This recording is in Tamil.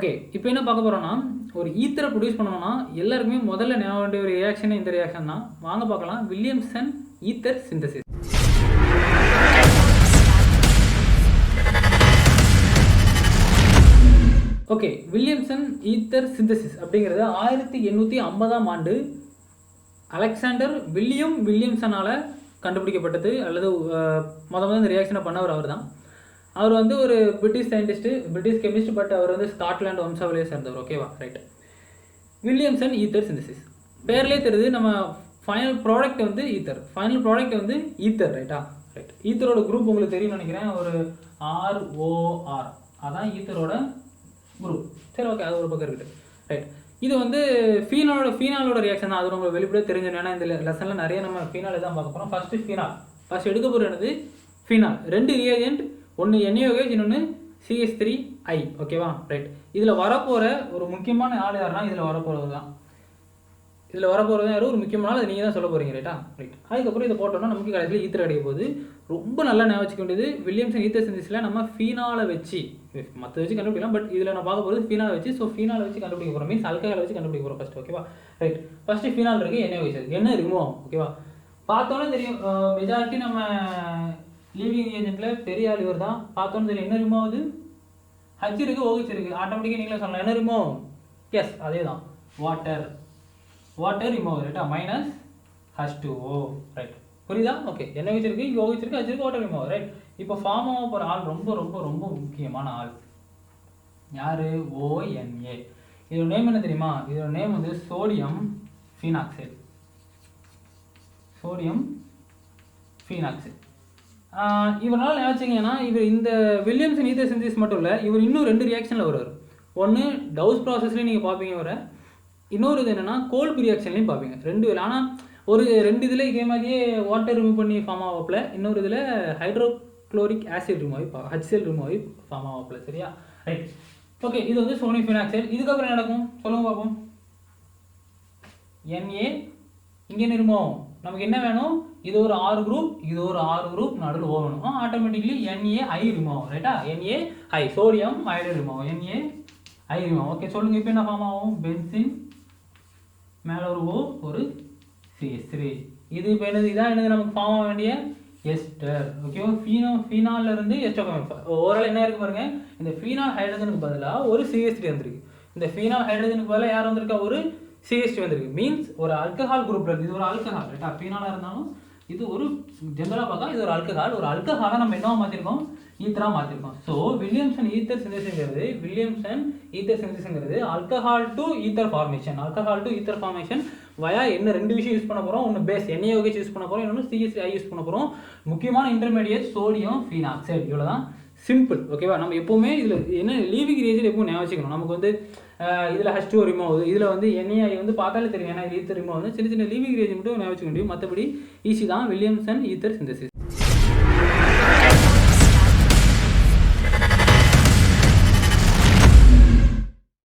ஓகே, இப்போ என்ன பார்க்க போகிறோம்னா, ஒரு ஈத்தரை ப்ரொடியூஸ் பண்ணணும்னா எல்லாருக்குமே முதல்ல ஞாபகம் வேண்டிய ஒரு ரியாக்ஷன் இந்த ரியாக்ஷன் தான். வாங்க பார்க்கலாம். Williamson ether synthesis. Okay, Williamson ether synthesis அப்படிங்கிறது 1850ஆம் ஆண்டு அலெக்சாண்டர் வில்லியம்சனால் கண்டுபிடிக்கப்பட்டது. அல்லது முதல்ல இந்த ரியாக்ஷனை பண்ணவர் அவர் தான். அவர் வந்து ஒரு British scientist, British chemist. But அவர் வந்து ஸ்காட்லாண்டு வம்சாவளியை சேர்ந்தவர். ஓகேவா, ரைட். வில்லியம்சன் ஈத்தர் சிந்தசிஸ் பேர்லேயே தெரியுது. நம்ம ஃபைனல் ப்ராடக்ட் வந்து ஈத்தர். ஃபைனல் ப்ராடக்ட் வந்து ஈத்தர், ரைட்டா? ரைட். ஈத்தரோட குரூப் உங்களுக்கு தெரியும்னு நினைக்கிறேன். ஒரு ROR, அதான் ஈத்தரோட குரூப். சரி, ஓகே, அது ஒரு பக்கம் இருக்குது. ரைட். இது வந்து ஃபீனாலோட ரியாக்ஷன் தான். அது உங்களுக்கு வெளிப்படையாக தெரிஞ்சிடும். ஏன்னா இந்த லெசனில் நிறைய நம்ம ஃபீனால் தான் பார்க்க போகிறோம். ஃபஸ்ட் எடுக்க போகிற என்னது ஃபீனால். 2 ரியேஜென்ட், ஒன்று NaOH, இன்னொன்று CH3I. ஓகேவா, ரைட். இதில் வரப்போகிற ஒரு முக்கியமான ஆள் யாருன்னா, இதில் வரப்போகிறது யாரும் ஒரு முக்கியமான ஆள். நீங்கள் தான் சொல்ல போகிறீங்க, ரைட்டா? ரைட். அதுக்கப்புறம் இதை போட்டோம்னா நமக்கு கடைசியில் ஈத்தர் கிடைக்க போகுது. ரொம்ப நல்லா ஞாபகம் வச்சுக்க வேண்டியது, வில்லியம்சன் ஈத்தர் சிந்தசிஸில் நம்ம ஃபீனாலை வச்சு, மற்ற வச்சு கண்டுபிடிக்கலாம். பட் இதில் நான் பார்க்க போகிறது ஃபீனாலை வச்சு. ஸோ ஃபீனாலை வச்சு கண்டுபிடிக்க போகிறோம், மீன்ஸ் அல்கஹாலை வச்சு கண்டுபிடிக்க போகிறோம் ஃபஸ்ட்டு. ஓகேவா, ரைட். ஃபஸ்ட்டு ஃபீனால் இருக்குது, NaOH இருக்குது. என்ன ரிமூவ் ஆகும்? ஓகேவா, பார்த்தோன்னே தெரியும். மெஜாரிட்டி நம்ம லீவிங் ஏஜென்ட்டில் பெரிய ஆள் இவர் தான். பார்த்தோன்னு தெரியும். என்ன ரிமூவ் ஆகுது? H இருக்குது, OH இருக்குது. ஆட்டோமேட்டிக்காக நீங்களே சொல்லலாம். என்ன ரிமூவ்? எஸ், அதே தான், வாட்டர் ரிமூவ், ரைட்டா? -H2O, right. புரியுதா? ஓகே, NaOH இருக்குது, இங்கே OH இருக்குது, H இருக்குது, வாட்டர் ரிமூவ், ரைட். இப்போ ஃபார்ம் ஆக போகிற ஆள் ரொம்ப ரொம்ப ரொம்ப முக்கியமான ஆள். யார்? ONA. இதோட நேம் என்ன தெரியுமா? இதோட நேம் வந்து சோடியம் ஃபீனாக்சைடு. இவரால் நினச்சிங்கன்னா, இவர் இந்த வில்லியம்சன் ஈத்தர் சிந்தசிஸ் மட்டும் இல்லை, இவர் இன்னும் 2 ரியாக்ஷனில் வருவார். ஒன்று டவுஸ் ப்ராசஸ்லேயும் நீங்கள் பார்ப்பீங்க வர. இன்னொரு இது என்னென்னா கோல்பி ரியாக்ஷன்லையும் பார்ப்பீங்க. 2. ஆனால் ஒரு 2 இதில் இதே மாதிரியே வாட்டர் ரிமூவ் பண்ணி ஃபார்ம் ஆகப்பில், இன்னொரு இதில் ஹைட்ரோக்ளோரிக் ஆசிட் ரிமூவ் ஆகி HCl ரிமூவ் ஆகி ஃபார்ம் ஆகப்பில். சரியா, ரைட். ஓகே, இது வந்து சோடியம் ஃபீனாக்சைடு. இதுக்கப்புறம் என்ன நடக்கும் சொல்லுங்க பார்ப்போம். Na இங்கே ரிமூவ் ஆகும். நமக்கு என்ன வேணும்? இது ஒரு R குரூப், இது ஒரு R குரூப், நடுவில் O வேணும். ஆட்டோமேட்டிக்லி NaI ரிமூவ் ஆகும், ரைட்டா? NaI, sodium hydrate remove, NaI remove. Okay, சொல்லுங்கள். இப்போ என்ன ஃபார்ம் ஆகும்? பென்சின், மேலே ஒரு O, ஒரு CH3. இது இப்போ என்னது? இதான் என்னது நமக்கு ஃபார்ம் ஆக வேண்டிய எஸ்டர். ஓகேவா, ஃபீனாலில் இருந்து எஸ்டர். ஓவரால் என்ன இருக்குது பாருங்க. இந்த ஃபீனால் ஹைட்ரஜனுக்கு பதிலாக ஒரு CH3 வந்திருக்கு. இந்த ஃபீனால் ஹைட்ரஜனுக்கு பதிலாக யார் வந்திருக்கா? ஒரு CH3 வந்திருக்கு. மீன்ஸ் ஒரு ஆல்கஹால் குரூப்ல இருக்கு. இது ஒரு ஆல்கஹால், ரைட்டா? ஃபீனாலாக இருந்தாலும் இது ஒரு ஜென்ரலாக பார்க்க இது ஒரு ஆல்கஹால். ஒரு ஆல்கஹாலை நம்ம என்னவா மாற்றிருக்கோம்? ஈத்தராக மாற்றிருக்கோம். ஸோ வில்லியம்சன் ஈத்தர் சிந்தசிஸ்ங்கிறது alcohol to ether formation. Via என்ன 2 விஷயம் யூஸ் பண்ண போகிறோம். ஒன்று பேஸ் NaOH யூஸ் பண்ண போகிறோம், இன்னொன்று CH3I யூஸ் பண்ண போகிறோம். முக்கியமான இன்டர்மீடியேட் சோடியம் ஃபீனாக்சைடு. இவ்வளோ தான், சிம்பிள். ஓகேவா, நம்ம எப்போவுமே இதில் என்ன லீவிங் ரேஜில் எப்பவும் ஞாபகம் வச்சுக்கணும். நமக்கு வந்து இதில் H2O ரிமூவ் ஆகுது, இதில் வந்து NaI வந்து பார்த்தாலே தெரியும். ஏன்னா இது ஈத்தர் ரிமூவ் வந்து சின்ன லீவிங் ரேஜ் மட்டும் ஞாபகம் வச்சுக்க முடியும். மற்றபடி ஈஸி தான். Williamson ether synthesis.